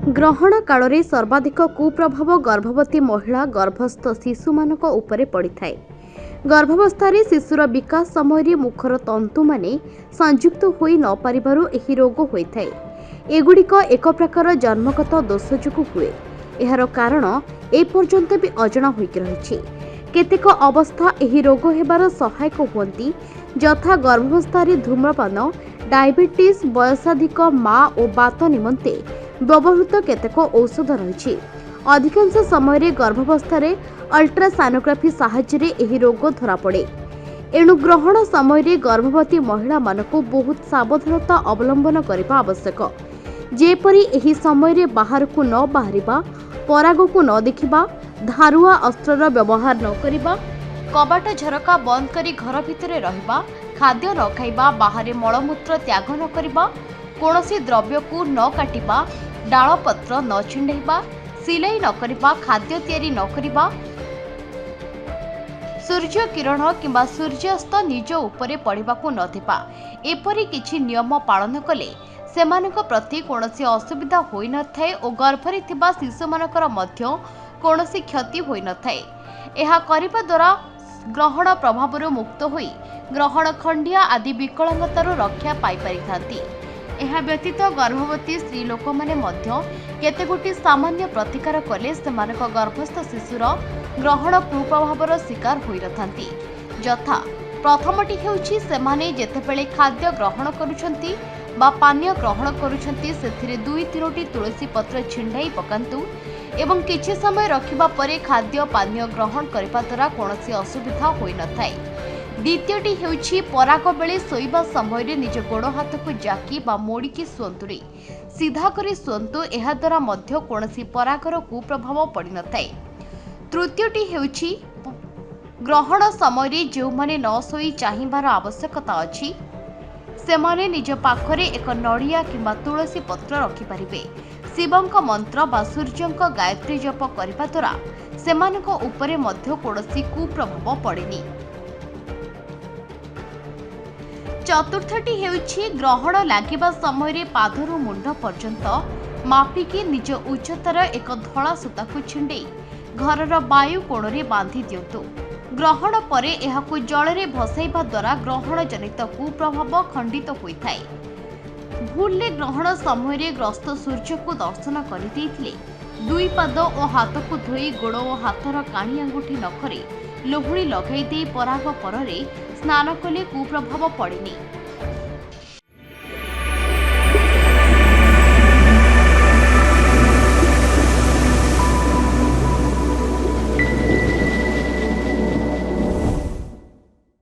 ग्रहण काल में सर्वाधिक कुप्रभाव गर्भवती महिला गर्भस्थ शिशु मानक उपरे पड़िଥାଏ। गर्भावस्था शिशुर विकास समय मुखर तंतु माने संयुक्त होई न पारिबारु एही रोग होइଥାଏ। एगुड़िक एक प्रकार जन्मगत दोष जोगु हुए। एहार कारण एपर्यंत भी अजणा होइक रहिछि। केतेक अवस्था एही रोग हेबार सहायक हुअंती, यथा गर्भावस्था धूम्रपान, डायबिटीज, वयसाधिक माँ और बात निमंते व्यवहृत केतेक औषध रही। अधिकांश समय गर्भावस्था अल्ट्रासोनोग्राफी साहाय्य एही रोग धरा पड़े। एणु ग्रहण समय गर्भवती महिला मानकु बहुत सावधानता अवलंबन करने आवश्यक। जेपरी एही समय बाहर को न बाहरिबा, पराग को न देखिबा, धारुआ अस्त्रर व्यवहार न करिबा, कबाट झरका बंद करी घर भितरे रहिबा, खाद्य न खाइबा, बाहर मलमूत्र त्याग न करिबा, कौनसी द्रव्य को न काटिबा, डालपत्र न छिंडेबा, सिलाई न करिबा, खाद्य तैयारी न करिबा, सूर्य किरण किंबा सूर्यास्त निज उपरे पड़िबाकू न देबा, एपरि किछि नियम पालन कले सेमानक प्रति कौनसी असुविधा होई न थाए और गर्भरे थिबा शिशुमानकर मध्य कौनसी क्षति होई न थाए। एहा करिबा द्वारा ग्रहण प्रभावरु मुक्त होई ग्रहण खंडिया आदि विकलांगतारू रक्षा पाई परिथांती। एहा व्यतीत गर्भवती स्त्री लोक माने मध्य केतेगोटी सामान्य प्रतिकार कले सेमानक गर्भस्थ शिशुर ग्रहण कुप्रभावर शिकार होई नथांती। यथा प्रथमटी हेउछि सेमाने जेतेबेले खाद्य ग्रहण करूछंती बा पानीय ग्रहण करूछंती सेथिरे 2-3टी तुलसी पत्र छिंडाई पकांतु एवं किछि समय रखिबा परे खाद्य पानीय ग्रहण करिबा द्वारा कोनोसी असुविधा होई नथाय। द्वितीयटी हेउछि पराग बेले सोइबा समय निज गोड़ हाथ को जाकी बा मोड़िकी सुअंतुनी सीधा करी सुअंतु, एहा द्वारा मध्य कोनोसी परागर कुप्रभाव पड़ी नथाय। तृतीयटी हेउछि ग्रहण समय जो माने न सोई चाहिबार आवश्यकता अछि सेमाने निज पाखरे एक नड़िया किंबा तुलसी पत्र रखिपारिबे। शिवंक मंत्र बा सूर्यंक गायत्री जप करिबा द्वारा सेमानक उपरे मध्य कोनोसी कुप्रभाव पड़ेनी। चतुर्थटी हेउछि ग्रहण लागिबा समय पादरू मुंड पर्यंत मापिकी निज उच्चतार एक धला सूता को छिंडे घरर वायु कोणरे बांधी दियंतु। ग्रहण परे एहाकु जलरे भसाइबा द्वारा ग्रहण जनित कुप्रभाव खंडित होइथाय। भूलले ग्रहण समय ग्रस्त सूर्य को दर्शन करिदेइथिले दुई पाद और हाथ को धोई गोड़ और हाथर काणी अंगुठी नखरे लोहुड़ी लगाई दे पराग परे स्नान कले कुप्रभाव पड़ेनी।